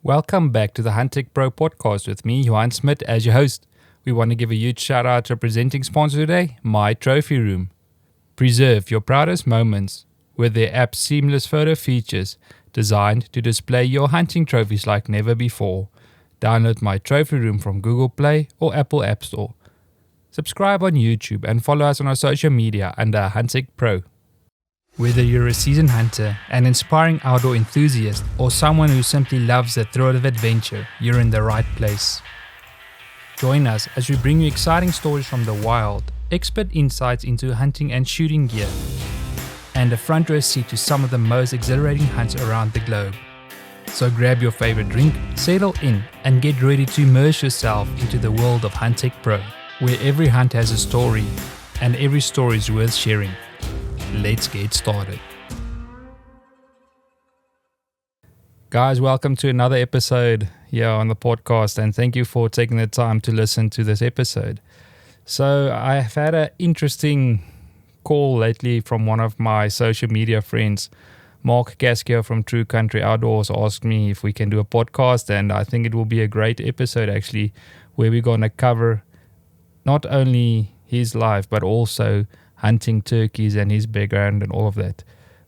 Welcome back to the Huntech Pro podcast with me, Johan Smit, as your host. We want to give a huge shout out to our presenting sponsor today, My Trophy Room. Preserve your proudest moments with their app's seamless photo features designed to display your hunting trophies like never before. Download My Trophy Room from Google Play or Apple App Store. Subscribe on YouTube and follow us on our social media under Huntech Pro. Whether you're a seasoned hunter, an inspiring outdoor enthusiast, or someone who simply loves the thrill of adventure, you're in the right place. Join us as we bring you exciting stories from the wild, expert insights into hunting and shooting gear, and a front row seat to some of the most exhilarating hunts around the globe. So grab your favorite drink, settle in, and get ready to immerse yourself into the world of Huntech Pro, where every hunt has a story, and every story is worth sharing. Let's get started. Guys, welcome to another episode here on the podcast, and thank you for taking the time to listen to this episode. So I've had an interesting call lately from one of my social media friends. Mark Cascio from True Country Outdoors asked me if we can do a podcast, and I think it will be a great episode actually, where we're going to cover not only his life but also hunting turkeys and his background and all of that.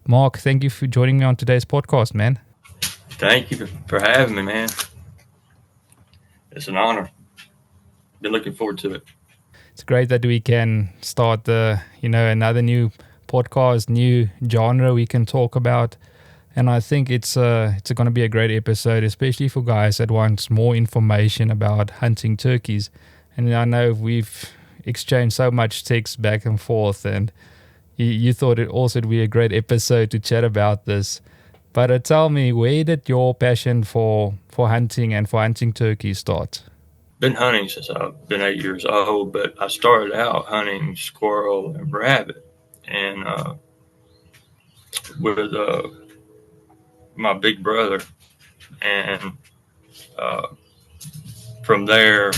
Mark, thank you for joining me on today's podcast, man. Thank you for having me, man. It's an honor. Been looking forward to it. It's great that we can start another new podcast, new genre we can talk about. And I think it's going to be a great episode, especially for guys that want more information about hunting turkeys. And I know we've exchanged so much text back and forth, and you thought it also would be a great episode to chat about this. But tell me, where did your passion for hunting and for hunting turkeys start? Been hunting since I've been 8 years old, but I started out hunting squirrel and rabbit, and with my big brother, and from there,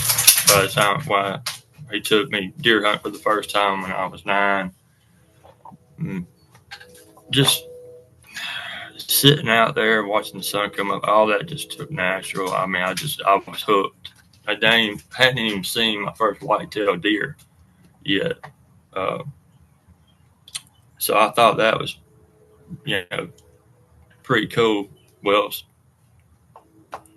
by the time he took me deer hunt for the first time when I was 9. Just sitting out there watching the sun come up, all that just took natural. I mean, I was hooked. I hadn't even seen my first whitetail deer yet. So I thought that was, pretty cool. Well,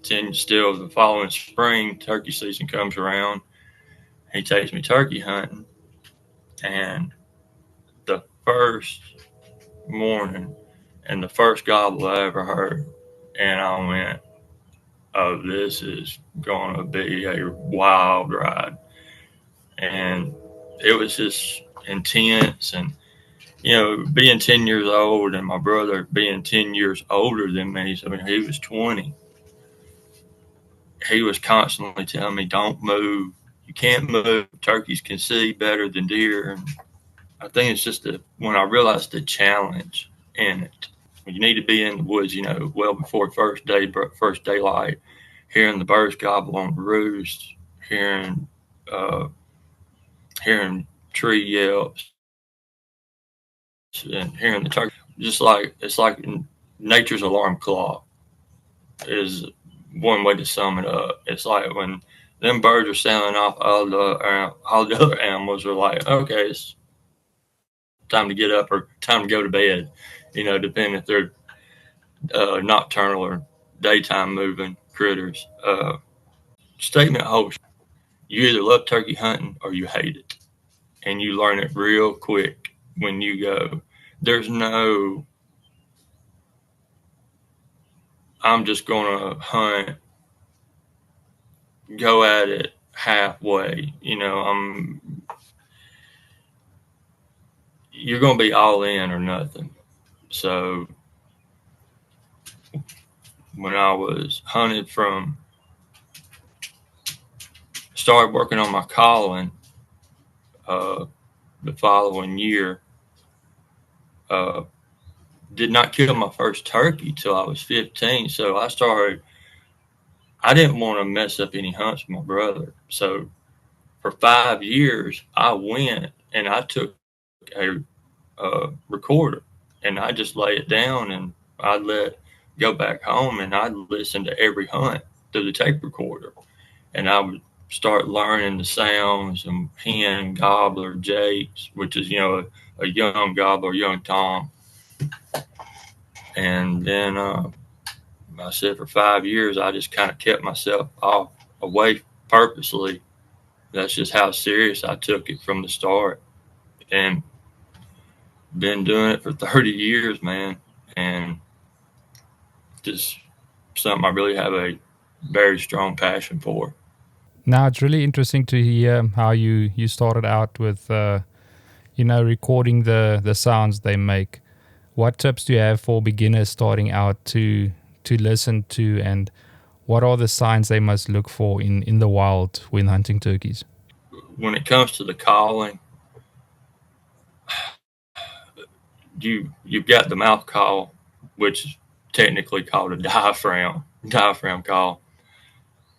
still the following spring, turkey season comes around. He takes me turkey hunting, and the first morning and the first gobble I ever heard, and I went, oh, this is going to be a wild ride. And it was just intense, and being 10 years old and my brother being 10 years older than me, so he was 20, he was constantly telling me, don't move. You can't move. Turkeys can see better than deer. And I think it's just when I realized the challenge in it. You need to be in the woods, well before first daylight, hearing the birds gobble on the roost, hearing tree yelps, and hearing the turkey. It's like nature's alarm clock is one way to sum it up. It's like when them birds are sounding off, all the other animals are like, okay, it's time to get up or time to go to bed, depending if they're nocturnal or daytime moving critters. Statement holds. You either love turkey hunting or you hate it. And you learn it real quick when you go. There's no, I'm just going to hunt, go at it halfway. You're going to be all in or nothing. So when I was started working on my calling the following year, did not kill my first turkey till I was 15. So I didn't want to mess up any hunts with my brother. So for 5 years, I went and I took a recorder and I just lay it down, and I'd let go back home and I'd listen to every hunt through the tape recorder, and I would start learning the sounds and hen, gobbler, jakes, which is a young gobbler, young tom, and then I said for 5 years I just kind of kept myself off away purposely. That's just how serious I took it from the start, and been doing it for 30 years, man, and just something I really have a very strong passion for. Now, it's really interesting to hear how you started out with, recording the sounds they make. What tips do you have for beginners starting out to listen to, and what are the signs they must look for in the wild when hunting turkeys? When it comes to the calling, you've got the mouth call, which is technically called a diaphragm call.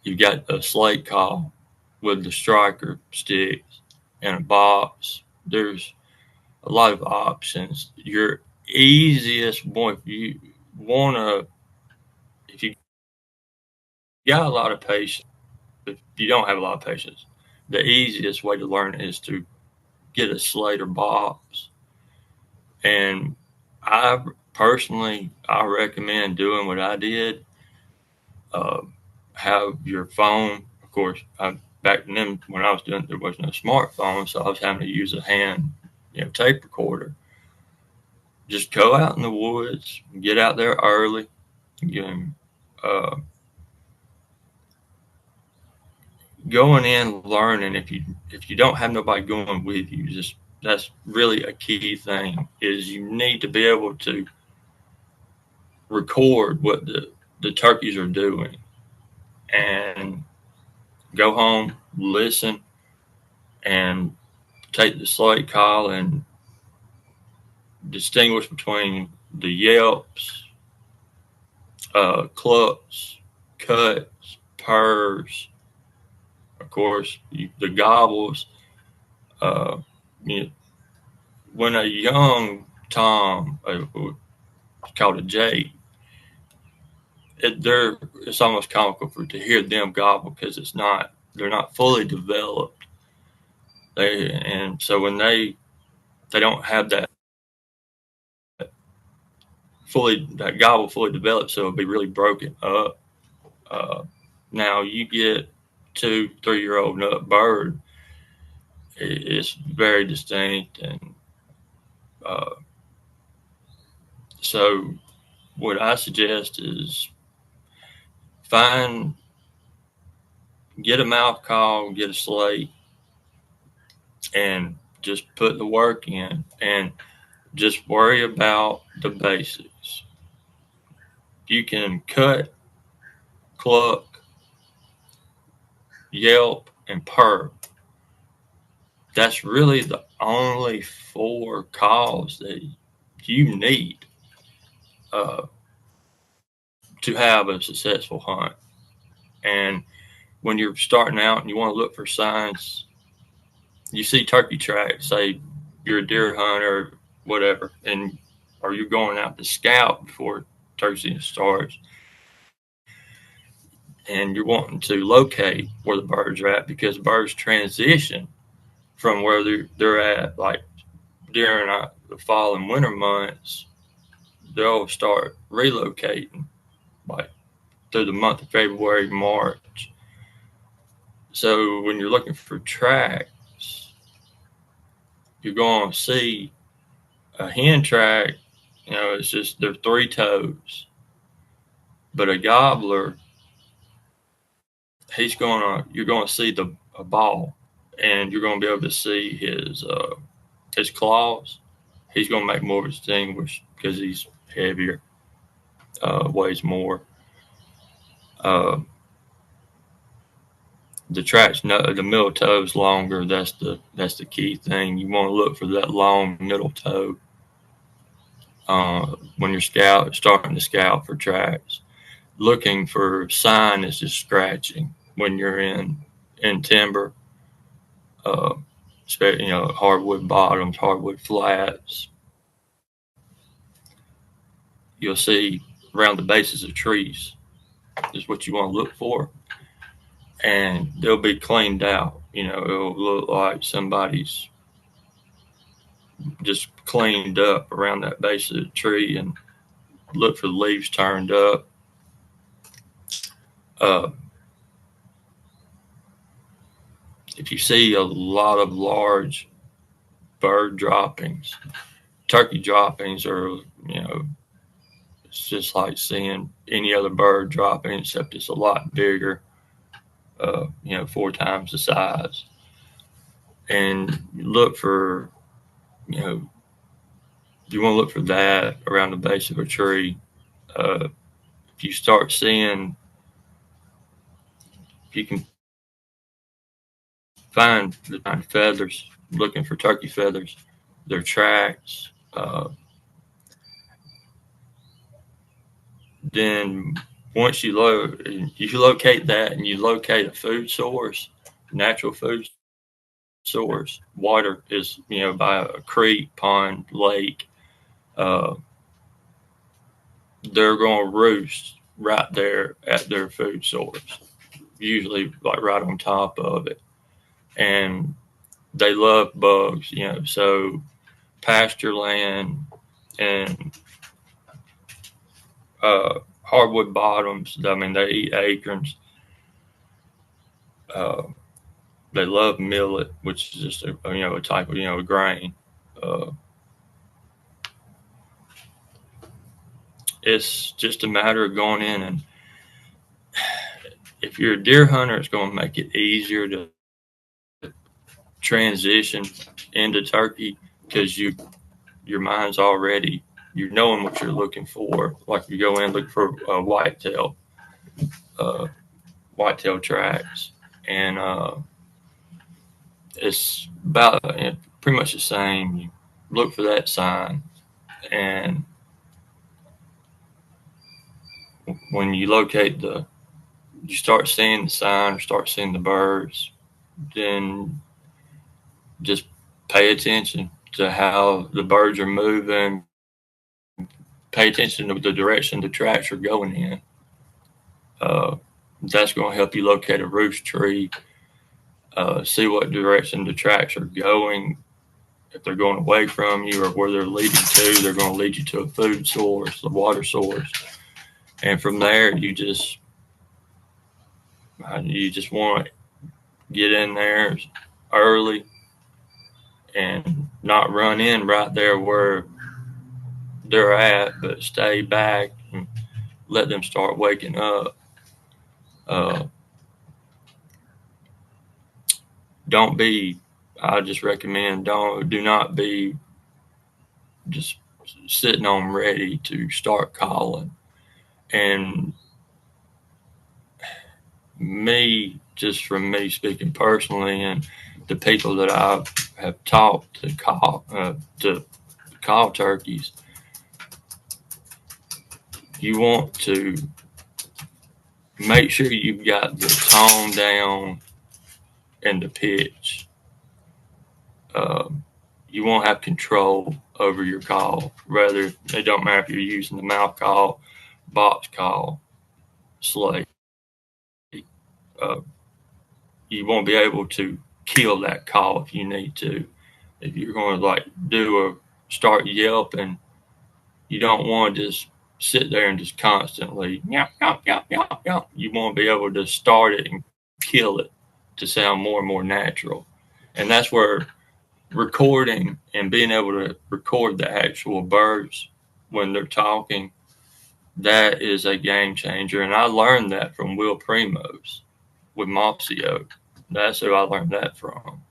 You've got a slate call with the striker sticks and a box. There's a lot of options. Your easiest one, if you got a lot of patience, if you don't have a lot of patience, the easiest way to learn is to get a slate or box. And I recommend doing what I did. Have your phone, of course. Back then, when I was doing, there was no smartphone, so I was having to use a hand, tape recorder. Just go out in the woods, get out there early, going in learning. If you don't have nobody going with you, that's really a key thing. Is you need to be able to record what the turkeys are doing, and go home, listen, and take the slate call and distinguish between the yelps, clucks, cuts, purrs, of course, the gobbles. When a young tom, called a jay, it's almost comical to hear them gobble, because they're not fully developed. So when they don't have that gobble fully developed, so it'll be really broken up. Now you get 2-3-year-old nut bird, it's very distinct, and so what I suggest is get a mouth call, get a slate, and just put the work in, and just worry about the basics. You can cut, cluck, yelp, and purr. That's really the only 4 calls that you need to have a successful hunt. And when you're starting out and you want to look for signs, you see turkey tracks, say you're a deer hunter, whatever, or you're going out to scout before turkey season starts, and you're wanting to locate where the birds are at, because birds transition from where they're at, like during the fall and winter months. They'll start relocating, like through the month of February, March. So when you're looking for tracks, you're going to see a hen track. It's just they're 3 toes. But a gobbler, you're going to see a ball, and you're going to be able to see his claws. He's going to make more of a distinguish because he's heavier, weighs more. The tracks, the middle toe's longer. That's the key thing. You want to look for that long middle toe when you're starting to scout for tracks. Looking for sign is just scratching when you're in timber, hardwood bottoms, hardwood flats. You'll see around the bases of trees is what you want to look for. And they'll be cleaned out. It'll look like somebody's just cleaned up around that base of the tree, and look for the leaves turned up. If you see a lot of large bird droppings, turkey droppings, or it's just like seeing any other bird dropping, except it's a lot bigger. 4 times the size. And look for, you want to look for that around the base of a tree. If you start seeing, if you can find the feathers, looking for turkey feathers, their tracks, then once you locate that, and you locate a food source, natural food source, water is, by a creek, pond, lake, they're going to roost right there at their food source, usually like right on top of it. And they love bugs, so pasture land and hardwood bottoms, I mean, they eat acorns. They love millet, which is just a type of a grain. It's just a matter of going in, and if you're a deer hunter, it's going to make it easier to transition into turkey, because your mind's already, you're knowing what you're looking for. Like you go in, look for whitetail tracks, and it's about pretty much the same. You look for that sign, and when you locate you start seeing the sign, or start seeing the birds, then just pay attention to how the birds are moving. Pay attention to the direction the tracks are going in. That's going to help you locate a roost tree. See what direction the tracks are going. If they're going away from you, or where they're leading to, they're going to lead you to a food source, a water source. And from there, you just want to get in there early and not run in right there where they're at, but stay back and let them start waking up. I just recommend do not be just sitting on ready to start calling. And just from me speaking personally, and the people that I have taught to call turkeys, you want to make sure you've got the tone down and the pitch. You won't have control over your call. Rather, it don't matter if you're using the mouth call, box call, slate. You won't be able to kill that call if you need to. If you're going to start yelping, you don't want to just sit there and just constantly yelp, yelp, yelp, yelp, yelp. You want to be able to start it and kill it to sound more and more natural. And that's where recording and being able to record the actual birds when they're talking, that is a game changer. And I learned that from Will Primos with Mossy Oak. That's who I learned that from.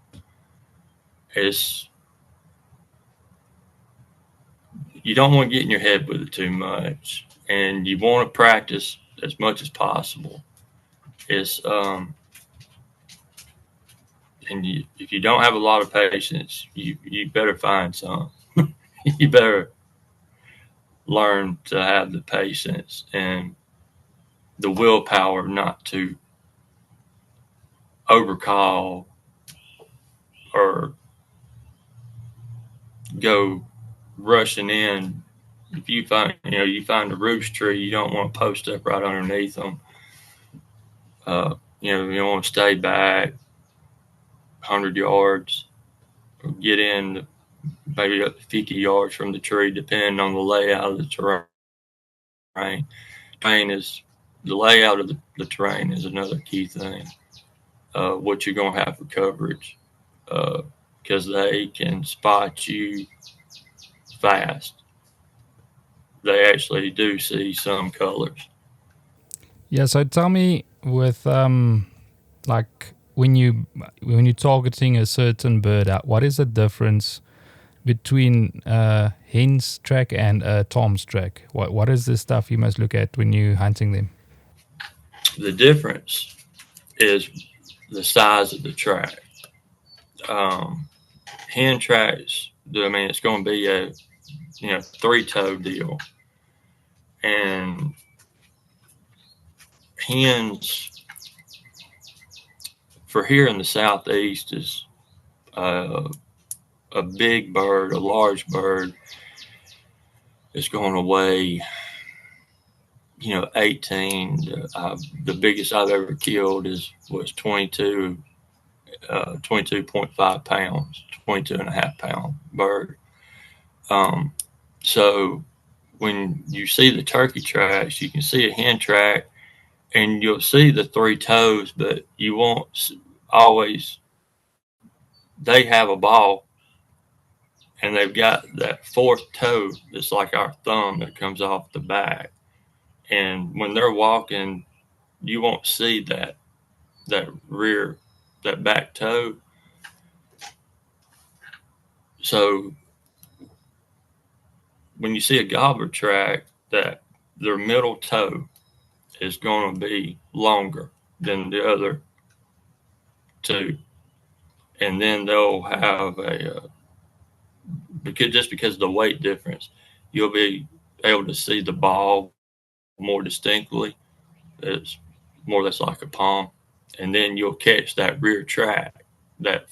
You don't want to get in your head with it too much, and you want to practice as much as possible. If you don't have a lot of patience, you better find some. You better learn to have the patience and the willpower not to overcall or go rushing in if you find a roost tree, you don't want to post up right underneath them. You want to stay back 100 yards, or get in maybe up to 50 yards from the tree, depending on the layout of the terrain. The layout of the terrain is another key thing. What you're going to have for coverage, because they can spot you fast. They actually do see some colors. Yeah, so tell me with like when you're targeting a certain bird out, what is the difference between hen's track and Tom's track? What is the stuff you must look at when you're hunting them? The difference is the size of the track. Hen tracks, it's going to be a 3-toe deal, and hens for here in the southeast is a big bird, a large bird is going to weigh 18. The biggest I've ever killed was 22.5 pounds, 22.5 pound bird. So when you see the turkey tracks, you can see a hen track, and you'll see the 3 toes, but you won't always. They have a ball, and they've got that 4th toe that's like our thumb that comes off the back. And when they're walking, you won't see that back toe. So when you see a gobbler track, that their middle toe is going to be longer than the other 2, and then they'll have because of the weight difference, you'll be able to see the ball more distinctly. It's more or less like a palm, and then you'll catch that rear track, that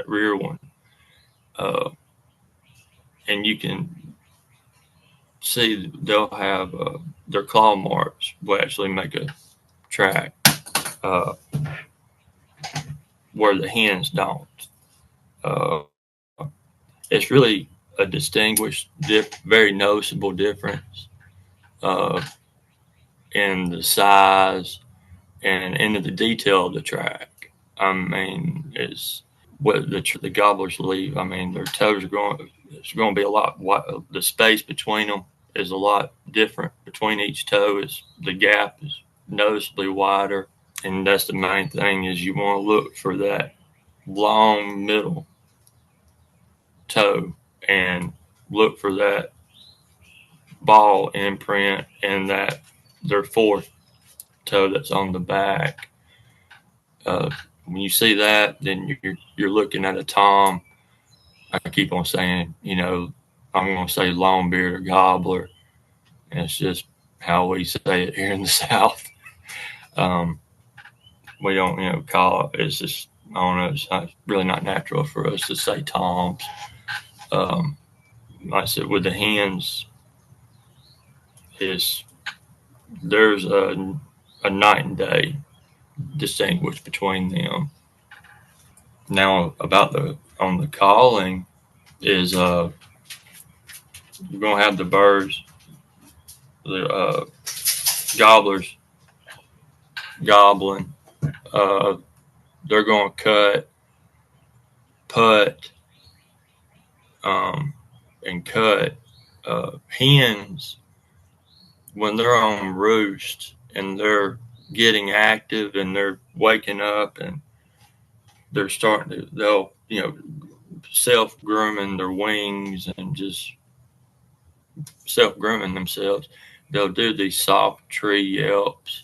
rear one, and you can see they'll have their claw marks will actually make a track where the hens don't. It's really a distinguished, very noticeable difference in the size and into the detail of the track. It's what the gobblers leave. Their toes it's going to be a lot. The space between them is a lot different. Between each toe the gap is noticeably wider, and that's the main thing. Is you want to look for that long middle toe and look for that ball imprint and that their 4th toe that's on the back. When you see that, then you're looking at a tom. I keep on saying, I'm going to say longbeard or gobbler, and it's just how we say it here in the South. We don't, call it. It's just, I don't know. It's really not natural for us to say toms. Like I said, with the hens, there's a night and day distinguish between them. Now on the calling is you're gonna have the birds, the gobblers gobbling. They're gonna put, and cut. Hens, when they're on roost and they're getting active and they're waking up and they'll self-grooming their wings and just self-grooming themselves, they'll do these soft tree yelps,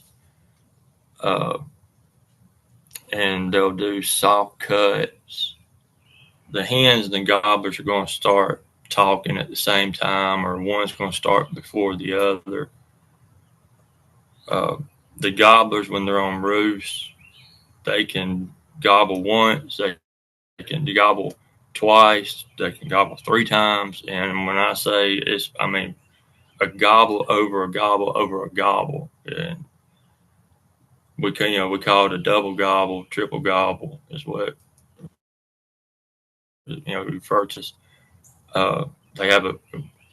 and they'll do soft cuts. The hens and the gobblers are going to start talking at the same time, or one's going to start before the other. The gobblers, when they're on roost, they can gobble once. They can gobble twice. They can gobble 3 times. And when I say a gobble over a gobble over a gobble. And we call it a double gobble, triple gobble is what, we refer to. They have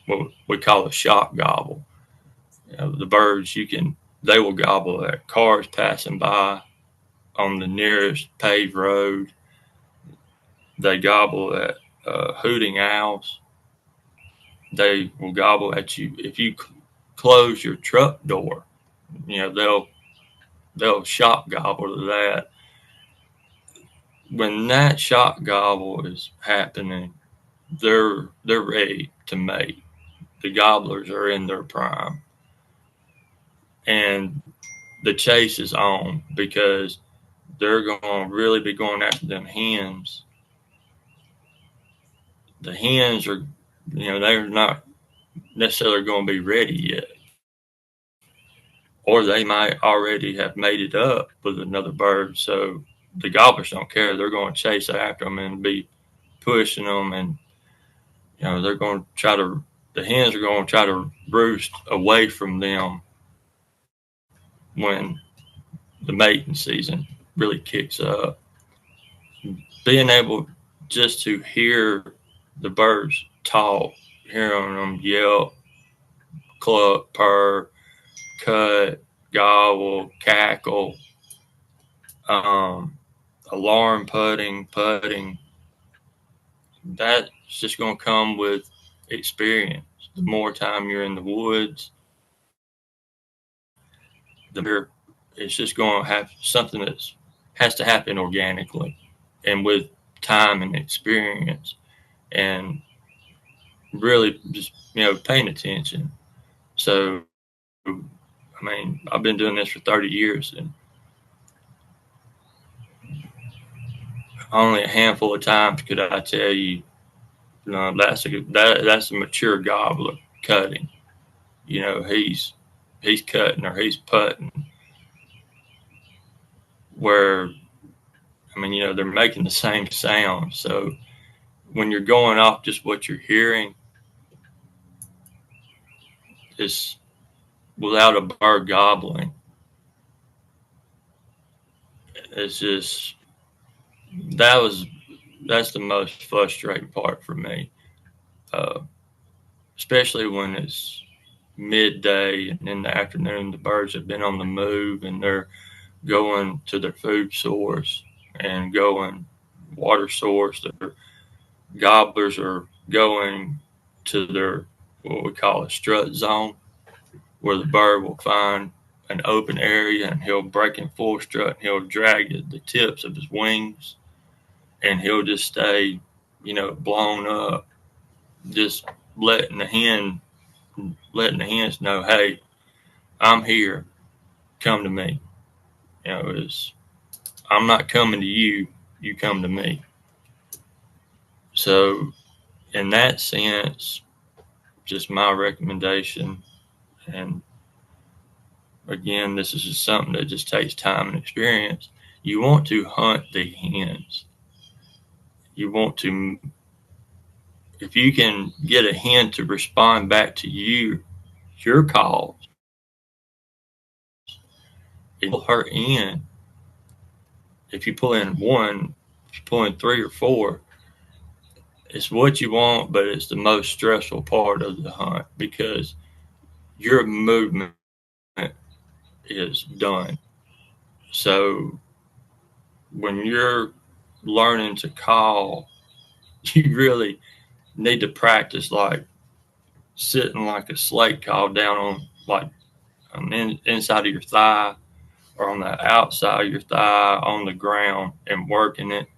what we call a shock gobble. The birds, they will gobble at cars passing by on the nearest paved road. They gobble at hooting owls. They will gobble at you if you close your truck door. They'll shock gobble to that. When that shock gobble is happening, they're ready to mate. The gobblers are in their prime, and the chase is on because they're going to really be going after them hens. The hens are, they're not necessarily going to be ready yet, or they might already have mated up with another bird. So the gobblers don't care. They're going to chase after them and be pushing them, and they're going to the hens are going to try to roost away from them when the mating season really kicks up. Being able just to hear the birds talk, hearing them yelp, cluck, purr, cut, gobble, cackle, alarm putting, that's just going to come with experience. The more time you're in the woods, it's just going to have something that has to happen organically and with time and experience, and really just paying attention. So I've been doing this for 30 years, and only a handful of times could I tell you, that's a mature gobbler cutting. He's cutting or he's putting. Where they're making the same sound. So when you're going off just what you're hearing, is without a bird gobbling, it's just that's the most frustrating part for me, especially when it's midday and in the afternoon. The birds have been on the move and they're going to their food source and going water source. Their gobblers are going to their what we call a strut zone, where the bird will find an open area and he'll break in full strut and he'll drag the tips of his wings and he'll just stay, blown up, just letting the hens know, hey, I'm here, come to me. I'm not coming to you, you come to me. So in that sense, just my recommendation, and again, this is just something that just takes time and experience. You want to hunt the hens. You want to, if you can get a hen to respond back to your calls, pull her in. If you pull in one, if you pull in 3 or 4, it's what you want, but it's the most stressful part of the hunt because your movement is done. So when you're learning to call, you really need to practice like sitting like a slate call down on the inside of your thigh or on the outside of your thigh on the ground and working it.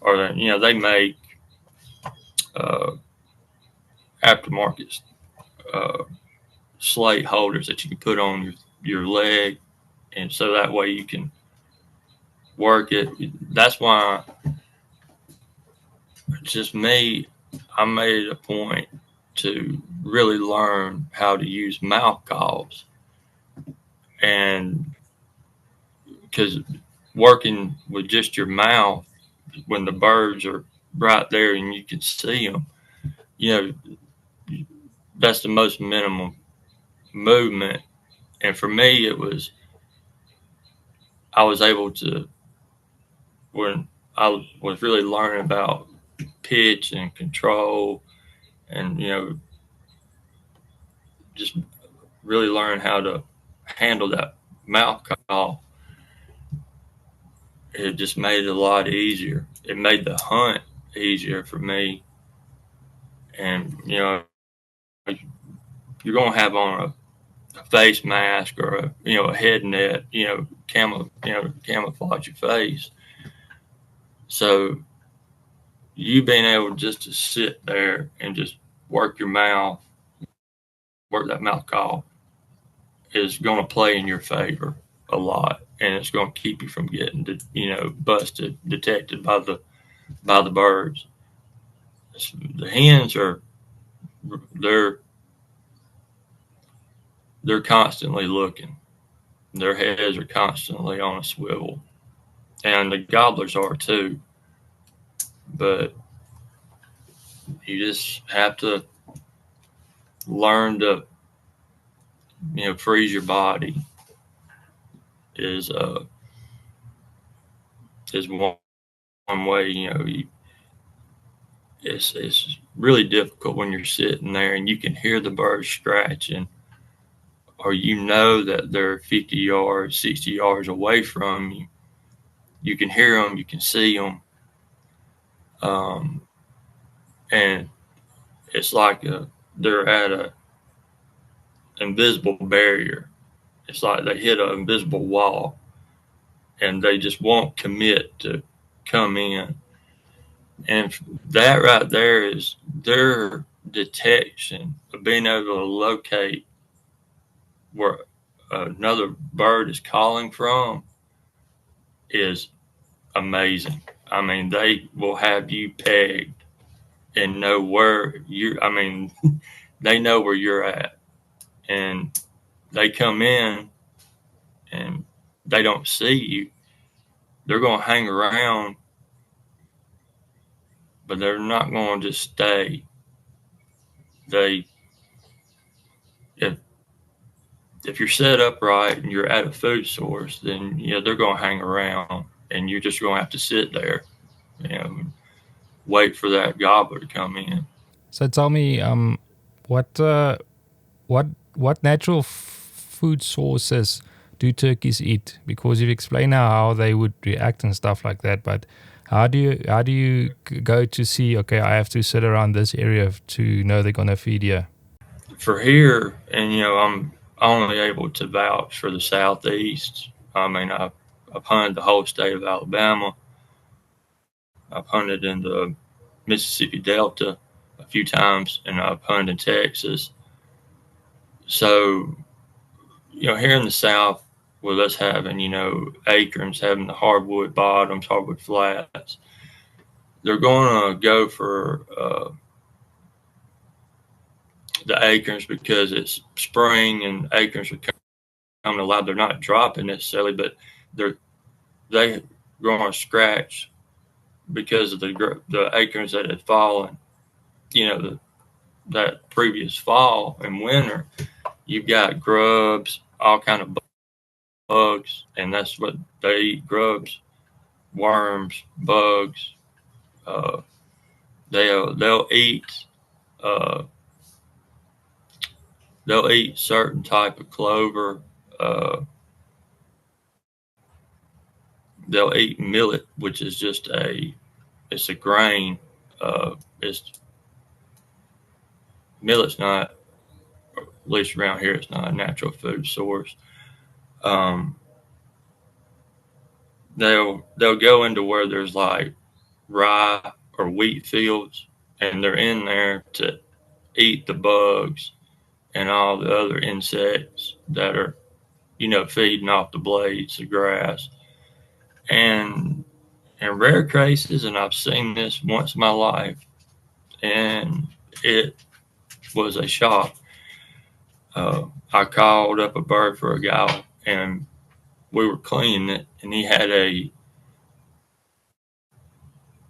Or they make aftermarket slate holders that you can put on your leg, and so that way you can work it. That's why, just me, I made it a point to really learn how to use mouth calls, and because working with just your mouth when the birds are right there and you can see them, you know, that's the most minimum movement. And for me, I was able to, when I was really learning about pitch and control and, just really learn how to handle that mouth call, it just made it a lot easier. It made the hunt easier for me. And, you're going to have on a face mask or a head net, camouflage your face. So you being able just to sit there and just work your mouth, work that mouth call is going to play in your favor a lot. And it's going to keep you from getting, busted, detected by the birds. The hens they're constantly looking. Their heads are constantly on a swivel, and the gobblers are too. But you just have to learn to, freeze your body. Is one way. It's really difficult when you're sitting there and you can hear the birds scratching, or that they're 50 yards, 60 yards away from you. You can hear them, you can see them, and it's like they're at a invisible barrier. It's like they hit an invisible wall, and they just won't commit to come in. And that right there is their detection of being able to locate where another bird is calling from is amazing. I mean, they will have you pegged and know where they know where you're at. And they come in and they don't see you. They're going to hang around, but they're not going to just stay. If you're set up right and you're at a food source, then they're going to hang around, and you're just going to have to sit there, and wait for that gobbler to come in. So tell me, what what natural food sources do turkeys eat? Because you've explained now how they would react and stuff like that, but how do you go to see, okay, I have to sit around this area to know they're gonna feed here? For here, and I'm only able to vouch for the Southeast. I mean, I've hunted the whole state of Alabama. I've hunted in the Mississippi Delta a few times, and I've hunted in Texas. So, here in the South, with us having, acorns, having the hardwood bottoms, hardwood flats, they're going to go for the acorns because it's spring and acorns are coming alive. They're not dropping necessarily, but they going to scratch because of the acorns that had fallen, that previous fall and winter. You've got grubs, all kind of bugs, and that's what they eat: grubs, worms, bugs. They'll eat certain type of clover. They'll eat millet, which is just it's a grain. Millet's not, at least around here, it's not a natural food source. They'll go into where there's like rye or wheat fields, and they're in there to eat the bugs and all the other insects that are, feeding off the blades of grass. And in rare cases, and I've seen this once in my life, and it was a shock. I called up a bird for a guy, and we were cleaning it, and he had a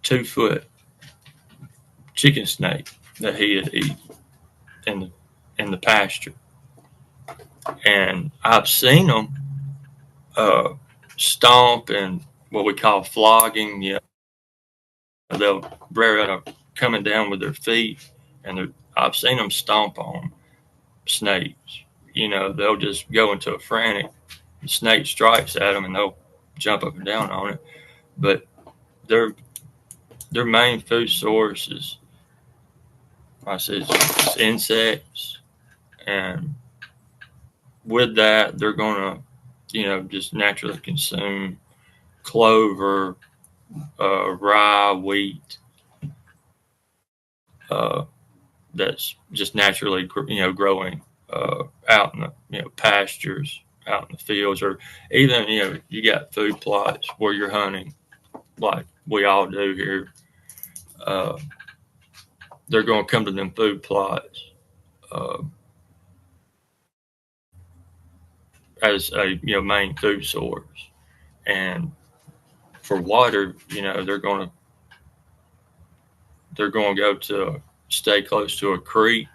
2-foot chicken snake that he had eaten in the pasture, and I've seen them stomp and what we call flogging. They'll they're coming down with their feet, and I've seen them stomp on snakes. They'll just go into a frantic. The snake strikes at them, and they'll jump up and down on it. But their main food source is, I said, it's insects, and with that, they're gonna, just naturally consume clover, rye, wheat. That's just naturally, growing out in the pastures, out in the fields, or even you got food plots where you're hunting, like we all do here. They're going to come to them food plots as a main food source, and for water, they're going to go to stay close to a creek,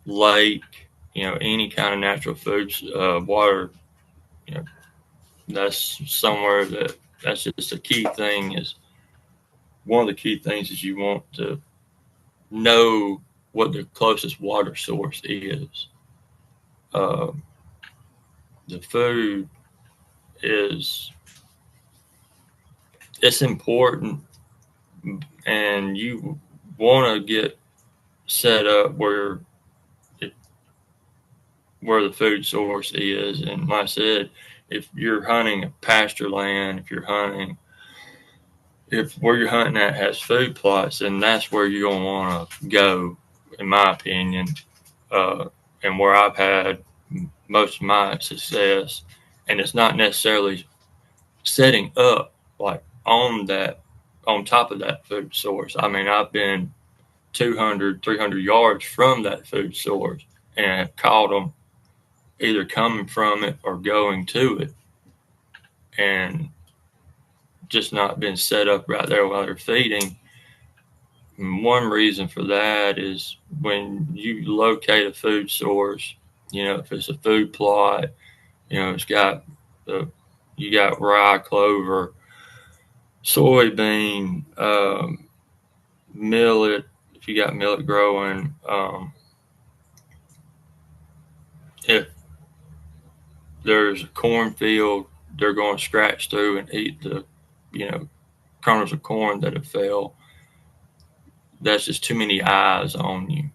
lake, any kind of natural foods, water. That's somewhere that's just a key thing. Is one of the key things is you want to know what the closest water source is. The food it's important, and you want to get set up where the food source is. And like I said, if you're hunting a pasture land, if where you're hunting at has food plots, then that's where you're going to want to go, in my opinion, and where I've had most of my success. And it's not necessarily setting up like on top of that food source. I mean, I've been 200, 300 yards from that food source and have caught them either coming from it or going to it, and just not been set up right there while they're feeding. And one reason for that is when you locate a food source, if it's a food plot, it's got you got rye, clover, soybean, millet. If you got millet growing, if there's a cornfield, they're going to scratch through and eat the, kernels of corn that have fell. That's just too many eyes on you,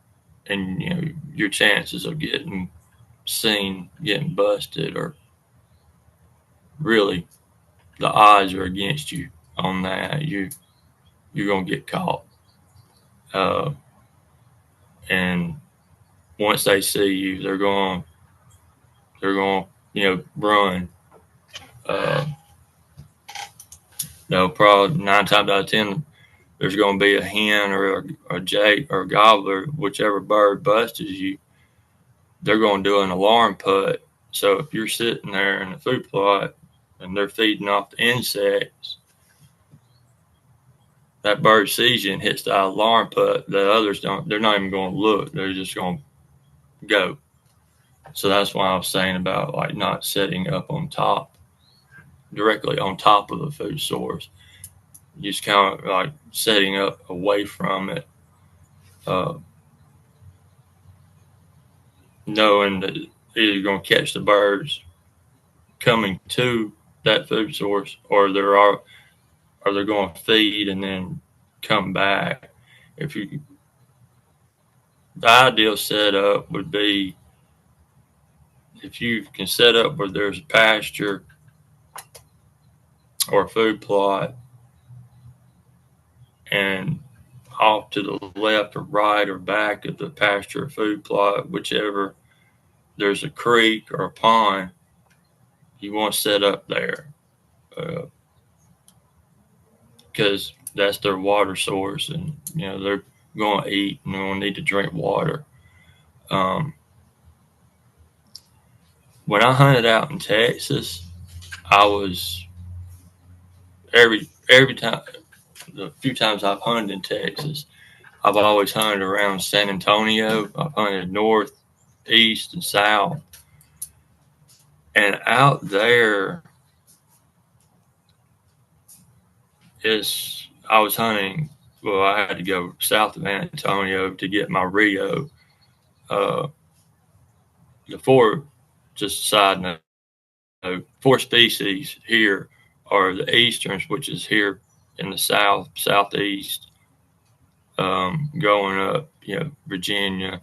and your chances of getting seen, getting busted, or really the odds are against you on that. You're gonna get caught, and once they see you, they're going run. They'll probably 9 times out of 10, there's going to be a hen or a jay or a gobbler, whichever bird busts you. They're going to do an alarm putt. So if you're sitting there in a food plot and they're feeding off the insects, that bird sees you and hits the alarm putt. The others don't. They're not even going to look. They're just going to go. So that's why I was saying about like not setting up directly on top of the food source. Just kind of like setting up away from it, knowing that either you're going to catch the birds coming to that food source, or they're going to feed and then come back. The ideal setup would be if you can set up where there's a pasture or a food plot, and off to the left or right or back of the pasture or food plot, whichever, there's a creek or a pond, you want to set up there, because that's their water source, and they're going to eat and they're going to need to drink water. When I hunted out in Texas, I was every time the few times I've hunted in Texas, I've always hunted around San Antonio. I've hunted north, east, and south. And out there I was hunting, well, I had to go south of San Antonio to get my Rio. The four, just a side note, four species here are the Easterns, which is here in the south, southeast, going up, Virginia,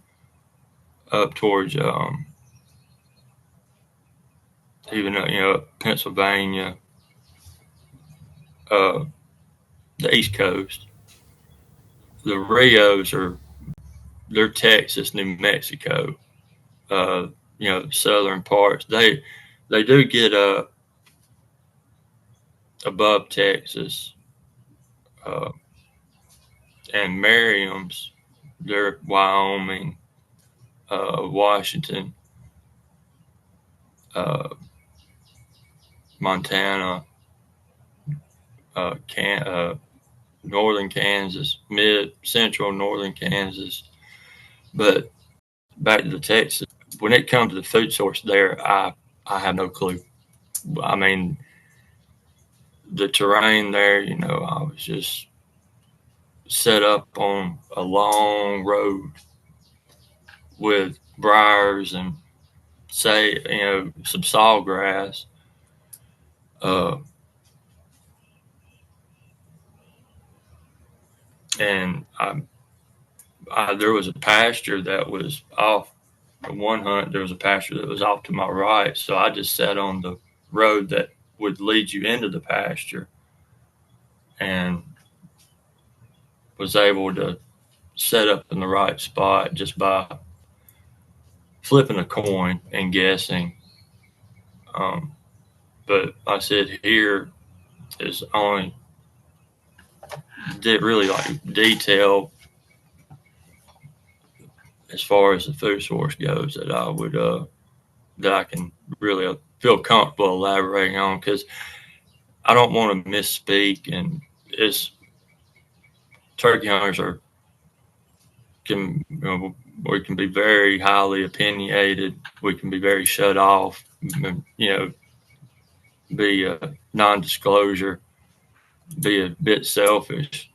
up towards even Pennsylvania, the East Coast. The Rios they're Texas, New Mexico, southern parts. They do get above Texas, and Merriam's, they're Wyoming, Washington, Montana, northern Kansas, central northern Kansas. But back to the Texas, when it comes to the food source there, I have no clue. I mean, the terrain there, I was just set up on a long road with briars and some sawgrass. And there was a pasture that was off. One hunt, there was a pasture that was off to my right, so I just sat on the road that would lead you into the pasture, and was able to set up in the right spot just by flipping a coin and guessing. But I said here is only really like detail as far as the food source goes that I would that I can really feel comfortable elaborating on, because I don't want to misspeak. And turkey hunters we can be very highly opinionated. We can be very shut off. Be a non-disclosure, be a bit selfish,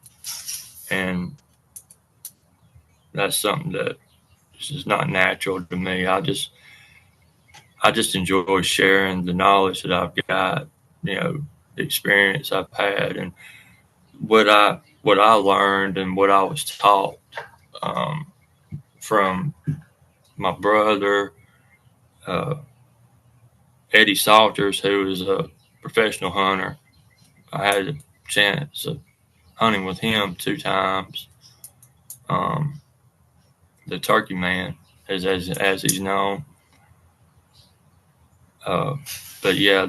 and that's something that is just not natural to me. I just enjoy sharing the knowledge that I've got, the experience I've had, and what I learned and what I was taught from my brother, Eddie Salters, who is a professional hunter. I had a chance of hunting with him 2 times. The Turkey Man, as he's known. But yeah,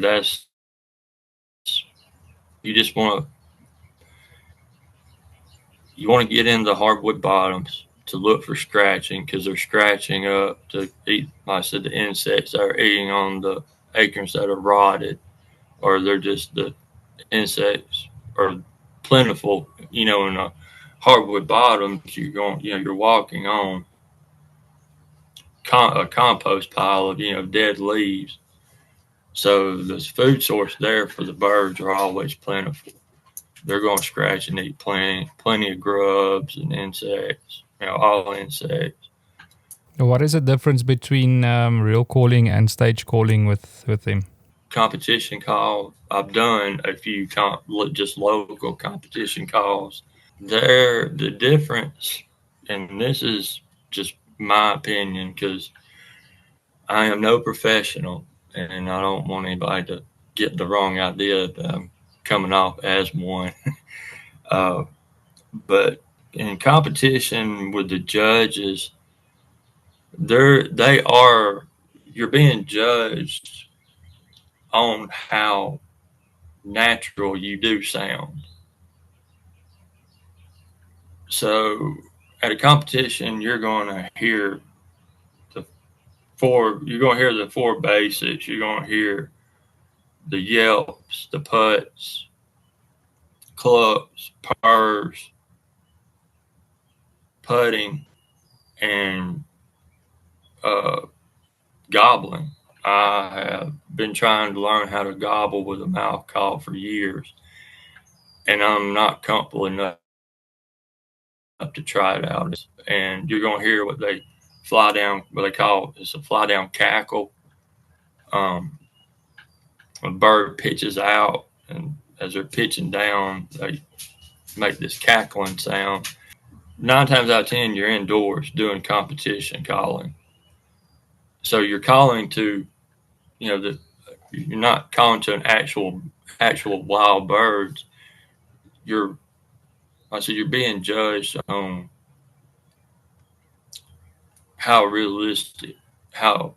you just want to get in the hardwood bottoms to look for scratching, because they're scratching up to eat, like I said, the insects that are eating on the acorns that are rotted, or they're just the insects are plentiful. In the hardwood bottoms, you're walking on a compost pile of dead leaves. So the food source there for the birds are always plentiful. They're going to scratch and eat plenty of grubs and insects, all insects. What is the difference between real calling and stage calling with them? Competition call. I've done a few just local competition calls. The difference, and this is just my opinion, because I am no professional, and I don't want anybody to get the wrong idea that I'm coming off as one. But in competition with the judges, you're being judged on how natural you do sound. So at a competition, you're going to hear the 4 basics. You're going to hear the yelps, the putts, clucks, purrs, putting, and gobbling. I have been trying to learn how to gobble with a mouth call for years, and I'm not comfortable enough to try it out. And you're going to hear what they call it's a fly down cackle. A bird pitches out, and as they're pitching down, they make this cackling sound. 9 times out of 10, you're indoors doing competition calling. So you're calling to, you're not calling to an actual wild birds. You're being judged on how realistic, how,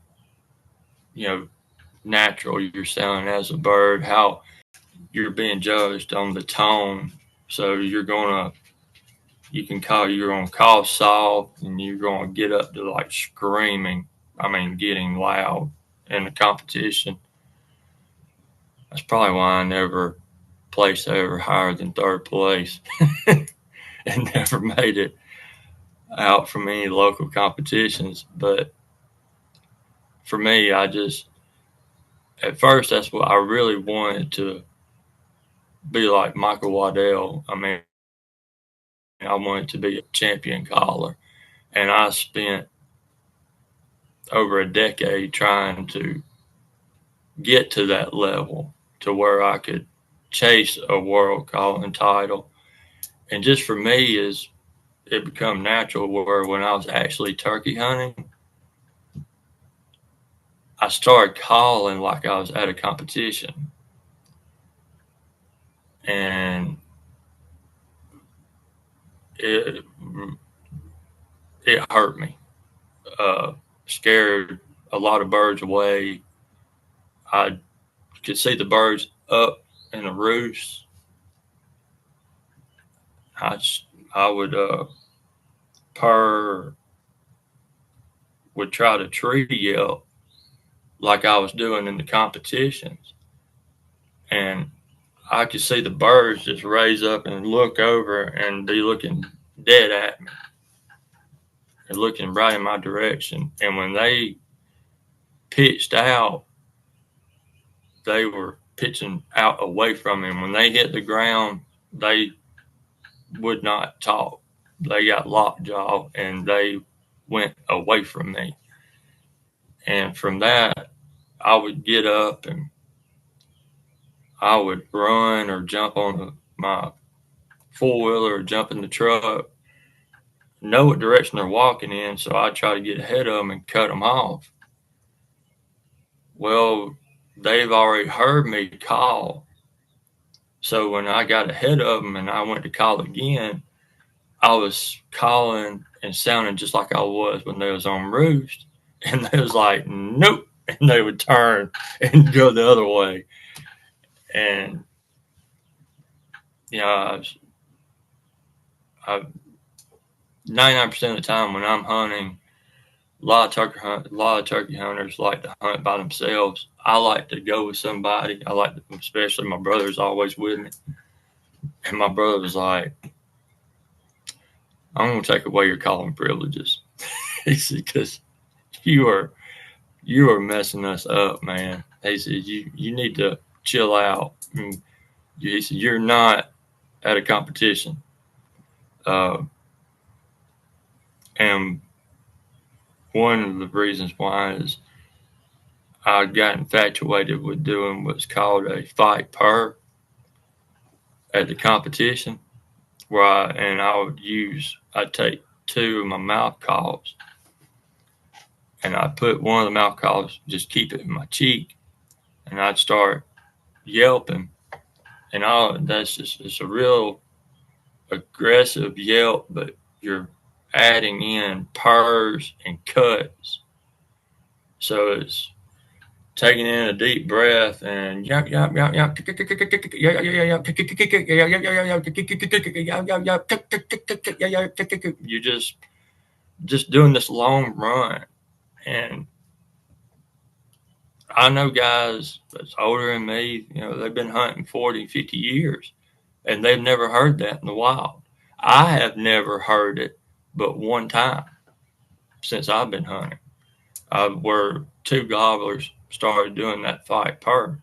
natural you're sounding as a bird, how you're being judged on the tone. So you're going to call soft, and you're going to get up to like screaming. Getting loud in the competition. That's probably why I never placed ever higher than 3rd place and never made it out from any local competitions. But for me, at first, that's what I really wanted to be like Michael Waddell. I wanted to be a champion caller, and I spent over a decade trying to get to that level to where I could chase a world calling title. And just for me, it become natural where when I was actually turkey hunting, I started calling like I was at a competition. And it hurt me. Scared a lot of birds away. I could see the birds up in a roost. I would purr, would try to tree yelp like I was doing in the competitions. And I could see the birds just raise up and look over and be looking dead at me. They're looking right in my direction. And when they pitched out, they were pitching out away from me. And when they hit the ground, they would not talk. They got lockjaw and they went away from me. And from that, I would get up and I would run or jump on my four-wheeler or jump in the truck, know what direction they're walking in, so I'd try to get ahead of them and cut them off. Well, they've already heard me call. So when I got ahead of them and I went to call again, I was calling and sounding just like I was when they was on Roost. And they was like, nope. And they would turn and go the other way. And, I 99% of the time when I'm hunting, a lot of turkey hunters like to hunt by themselves. I like to go with somebody. Especially my brother's always with me. And my brother was like, I'm going to take away your calling privileges. He said, because you are messing us up, man. He said, you need to chill out. And he said, you're not at a competition. And one of the reasons why is I got infatuated with doing what's called a fight purr at the competition, where I'd take 2 of my mouth calls and I'd put one of the mouth calls, just keep it in my cheek, and I'd start yelping. And it's a real aggressive yelp, but you're adding in purrs and cuts. So it's taking in a deep breath and you're just doing this long run. And I know guys that's older than me, they've been hunting 40, 50 years, and they've never heard that in the wild. I have never heard it but one time since I've been hunting, where two gobblers started doing that fight purr.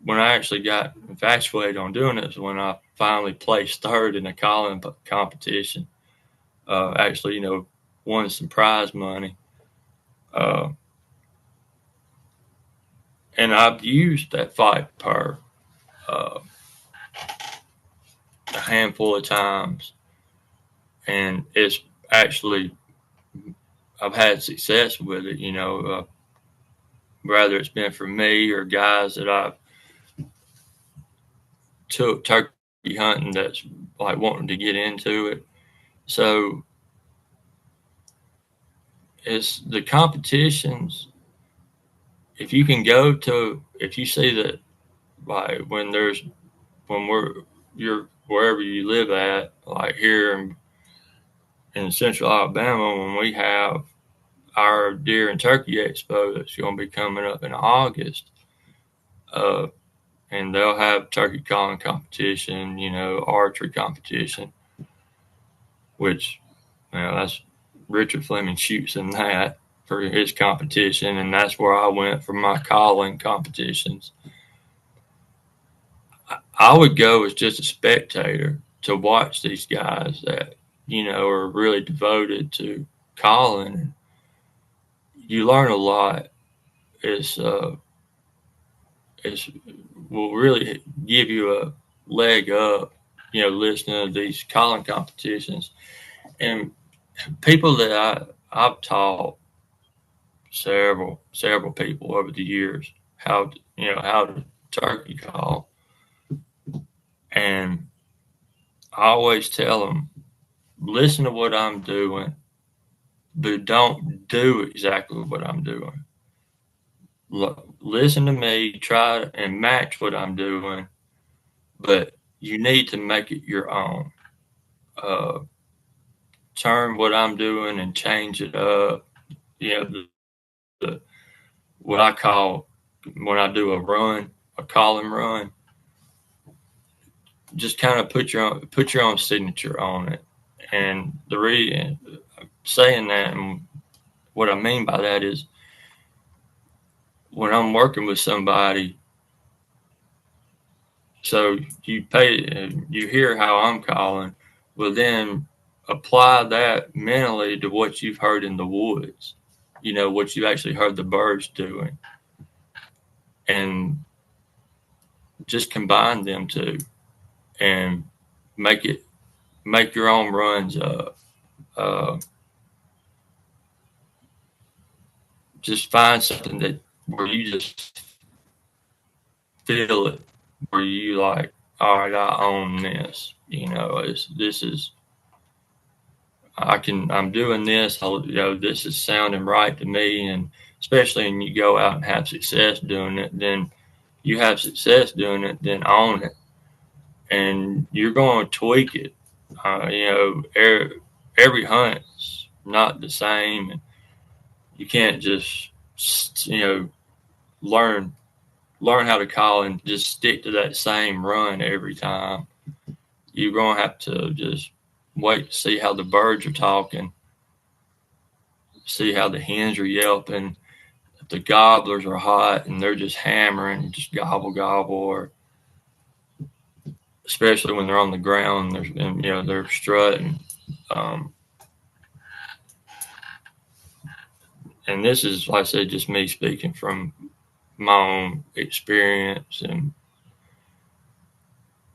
When I actually got infatuated on doing it is when I finally placed third in a calling competition. Actually, won some prize money. And I've used that fight purr a handful of times, and it's actually I've had success with it. Whether it's been for me or guys that I've took turkey hunting that's like wanting to get into it. So it's the competitions. If you can go to, if you see that, like when you're wherever you live at, like here in Central Alabama, when we have our deer and turkey expo that's going to be coming up in August, and they'll have turkey calling competition, archery competition, which, that's Richard Fleming shoots in that for his competition, and that's where I went for my calling competitions. I would go as just a spectator to watch these guys that, are really devoted to calling. You learn a lot. It's will really give you a leg up, listening to these calling competitions. And people that I've taught several people over the years how to turkey call, and I always tell them, listen to what I'm doing, but don't do exactly what I'm doing. Listen to me, try and match what I'm doing, but you need to make it your own. Turn what I'm doing and change it up. The what I call when I do a calling run, just kind of put your own signature on it. And the reason saying that, and what I mean by that is, when I'm working with somebody, so you hear how I'm calling, well then apply that mentally to what you've heard in the woods, what you actually heard the birds doing, and just combine them two and make your own runs up. Just find something that where you just feel it, where you like, all right, I own this. I'm doing this. This is sounding right to me, and especially when you go out and have success doing it, then you have success doing it, then own it, and you're going to tweak it. Every hunt's not the same, and you can't just learn how to call and just stick to that same run every time. You're going to have to just wait to see how the birds are talking, see how the hens are yelping, if the gobblers are hot and they're just hammering, just gobble gobble, or especially when they're on the ground, they're strutting. And this is, like I said, just me speaking from my own experience and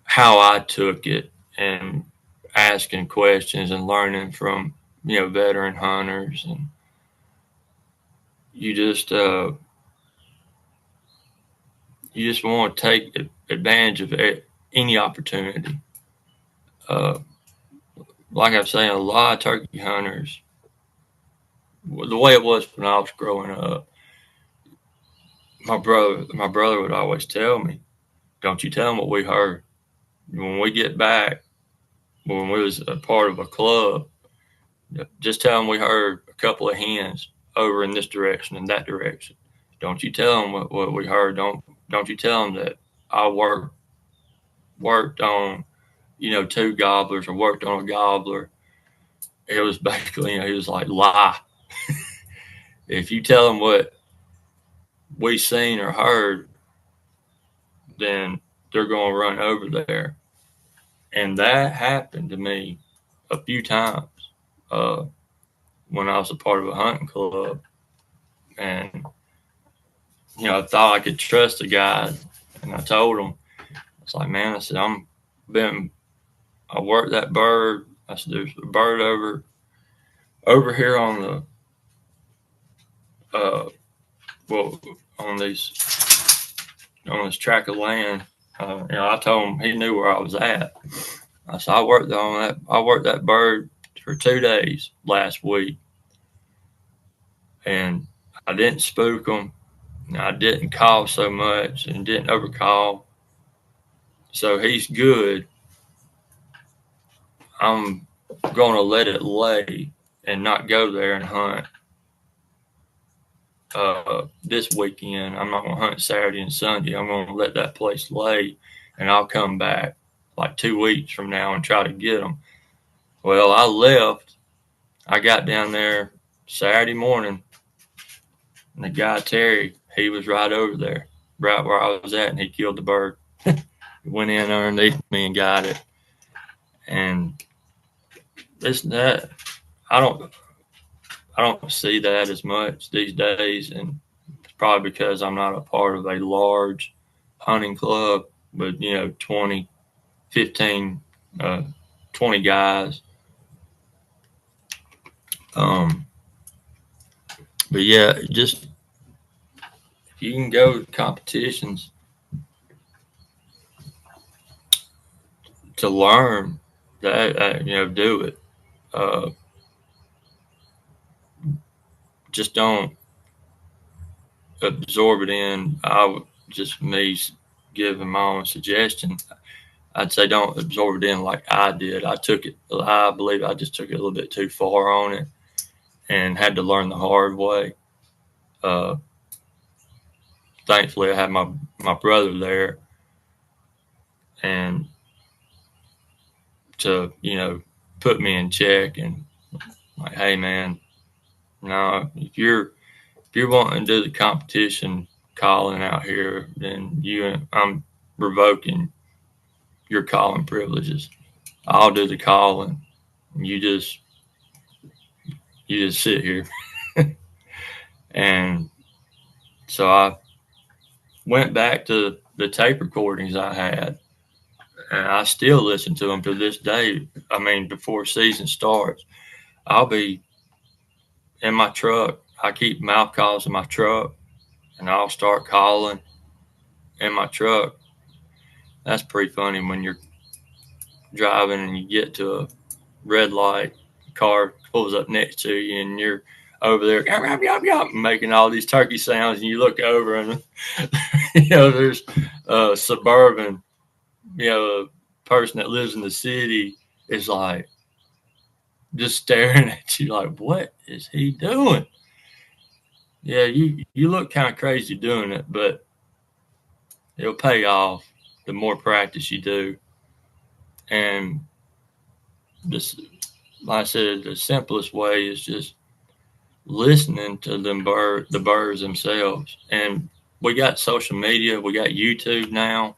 how I took it, and asking questions and learning from veteran hunters. And you just want to take advantage of any opportunity. Like I'm saying, a lot of turkey hunters, the way it was when I was growing up, my brother would always tell me, don't you tell them what we heard. When we get back, when we was a part of a club, just tell them we heard a couple of hens over in this direction and that direction. Don't you tell them what we heard. Don't you tell them that I worked worked on, 2 gobblers or worked on a gobbler, it was basically, he was like, lie. If you tell them what we seen or heard, then they're going to run over there. And that happened to me a few times when I was a part of a hunting club. And, I thought I could trust the guy. And I told him, it's like, man, I said, I worked that bird. I said, there's a bird over here on the, on this tract of land. I told him, he knew where I was at. I said, I worked that bird for 2 days last week. And I didn't spook him. And I didn't call so much and didn't overcall. So he's good. I'm going to let it lay and not go there and hunt this weekend. I'm not going to hunt Saturday and Sunday. I'm going to let that place lay, and I'll come back like 2 weeks from now and try to get them. Well, I left. I got down there Saturday morning, and the guy, Terry, he was right over there, right where I was at, and he killed the bird. He went in underneath me and got it. And I don't see that as much these days, and it's probably because I'm not a part of a large hunting club with 20, 15, 20 guys. But yeah, just if you can go to competitions to learn that, do it. Just don't absorb it in. Me giving my own suggestion. I'd say don't absorb it in like I did. I believe I just took it a little bit too far on it and had to learn the hard way. Thankfully, I had my brother there, and to put me in check and like, hey man, no, if you're wanting to do the competition calling out here, then I'm revoking your calling privileges. I'll do the calling. You just sit here. And so I went back to the tape recordings I had, and I still listen to them to this day. I mean, before season starts, I'll be in my truck. I keep mouth calls in my truck, and I'll start calling in my truck. That's pretty funny when you're driving and you get to a red light, the car pulls up next to you, and you're over there yop, yop, yop, making all these turkey sounds, and you look over and there's a suburban person that lives in the city is like just staring at you like, what is he doing? Yeah, you look kind of crazy doing it, but it'll pay off the more practice you do. And this, like I said, the simplest way is just listening to the birds themselves. And we got social media, we got YouTube now.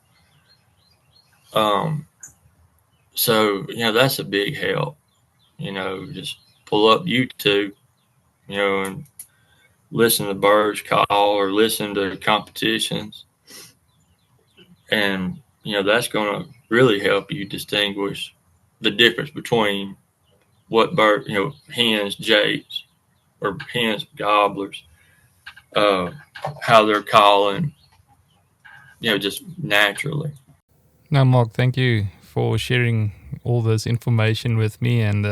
So, that's a big help. Just pull up YouTube, and listen to birds call or listen to competitions. And, that's going to really help you distinguish the difference between what bird, hens, jays, or hens, gobblers, how they're calling, just naturally. No, Mark, thank you for sharing all this information with me. And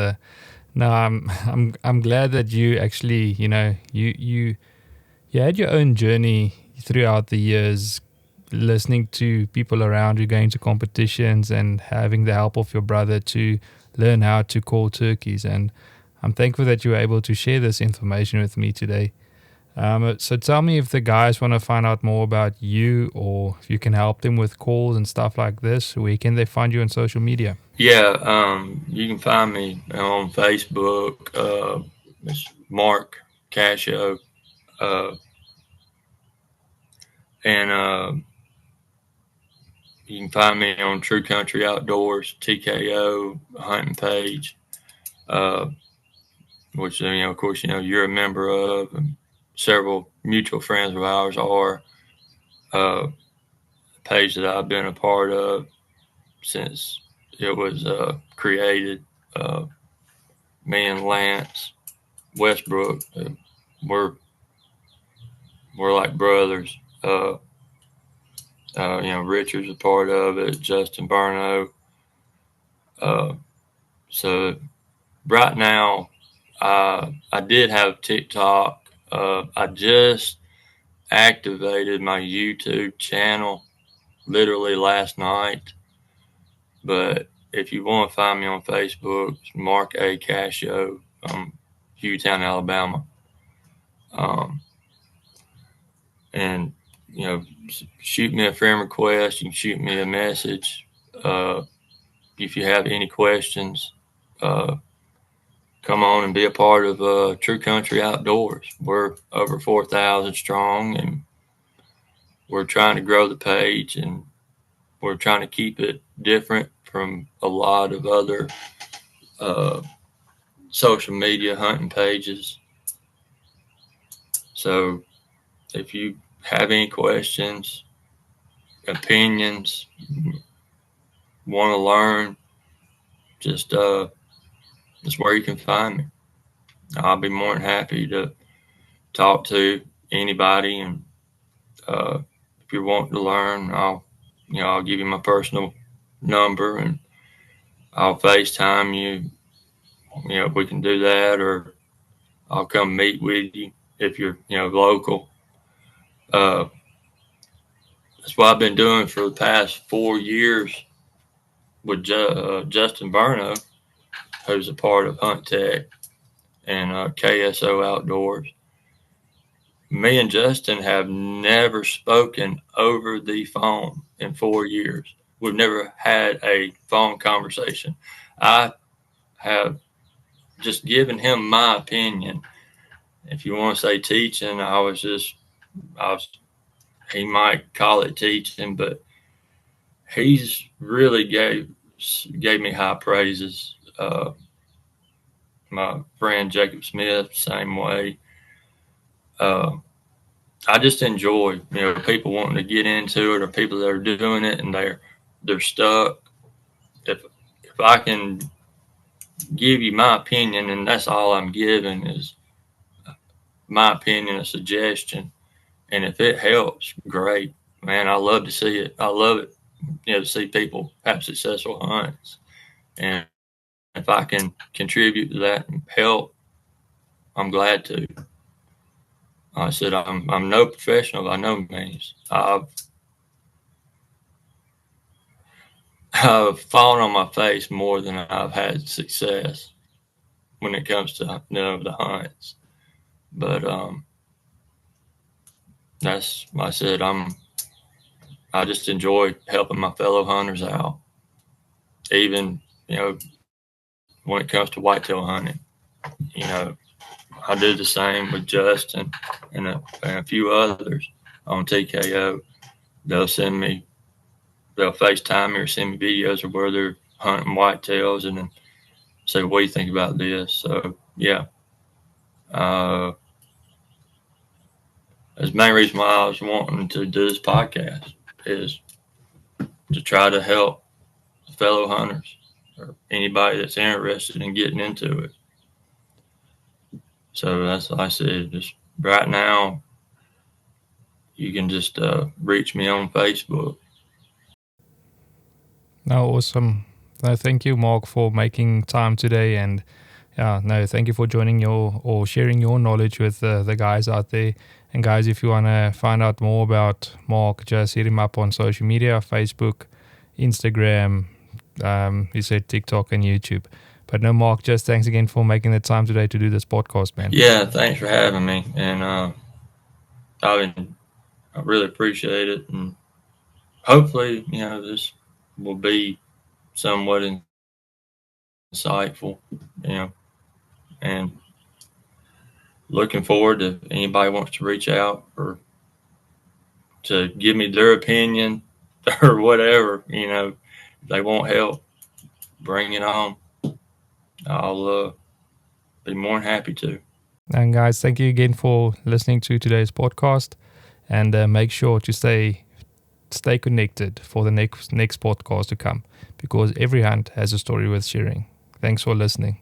I'm glad that you actually, you had your own journey throughout the years, listening to people around you, going to competitions, and having the help of your brother to learn how to call turkeys. And I'm thankful that you were able to share this information with me today. So tell me, if the guys want to find out more about you, or if you can help them with calls and stuff like this, where can they find you on social media? Yeah, you can find me on Facebook. It's Mark Cascio, and you can find me on True Country Outdoors, TKO hunting page, uh, which of course, you're a member of, and several mutual friends of ours are. A page that I've been a part of since it was created. Me and Lance Westbrook, we're like brothers. Richard's a part of it. Justin Barno. So right now, I did have TikTok. I just activated my YouTube channel literally last night. But if you want to find me on Facebook, it's Mark A. Cascio, Hughtown, Alabama. And shoot me a friend request. You can shoot me a message. If you have any questions, come on and be a part of True Country Outdoors. We're over 4,000 strong, and we're trying to grow the page, and we're trying to keep it different from a lot of other social media hunting pages. So if you have any questions, opinions, want to learn, just that's where you can find me. I'll be more than happy to talk to anybody, and if you want to learn, I'll give you my personal number, and I'll FaceTime you. We can do that, or I'll come meet with you if you're local. That's what I've been doing for the past 4 years with Justin Barno, who's a part of Huntech and KSO Outdoors. Me and Justin have never spoken over the phone in 4 years. We've never had a phone conversation. I have just given him my opinion. If you want to say teaching, he might call it teaching, but he's really gave me high praises. My friend Jacob Smith, same way. I just enjoy, people wanting to get into it, or people that are doing it and they're stuck. If I can give you my opinion, and that's all I'm giving is my opinion, a suggestion, and if it helps, great, man. I love to see it. I love it, to see people have successful hunts, and if I can contribute to that and help, I'm glad to. I said I'm no professional by no means. I've fallen on my face more than I've had success when it comes to the hunts. But that's I said I just enjoy helping my fellow hunters out. Even when it comes to whitetail hunting, I do the same with Justin and a few others on TKO. They'll FaceTime me or send me videos of where they're hunting whitetails, and then say, what do you think about this? So, yeah. That's the main reason why I was wanting to do this podcast, is to try to help fellow hunters or anybody that's interested in getting into it. So that's what I said. Just right now, you can just reach me on Facebook. No, awesome. No, thank you, Mark, for making time today, and thank you for joining or sharing your knowledge with the guys out there. And guys, if you want to find out more about Mark, just hit him up on social media: Facebook, Instagram, you said TikTok and YouTube. But no, Mark, just thanks again for making the time today to do this podcast, man. Yeah, thanks for having me. And I really appreciate it, and hopefully, this will be somewhat insightful, and looking forward to anybody wants to reach out or to give me their opinion or whatever, if they want help, bring it on. I'll be more than happy to. And guys, thank you again for listening to today's podcast, and make sure to stay connected for the next podcast to come, because every hunt has a story worth sharing. Thanks for listening.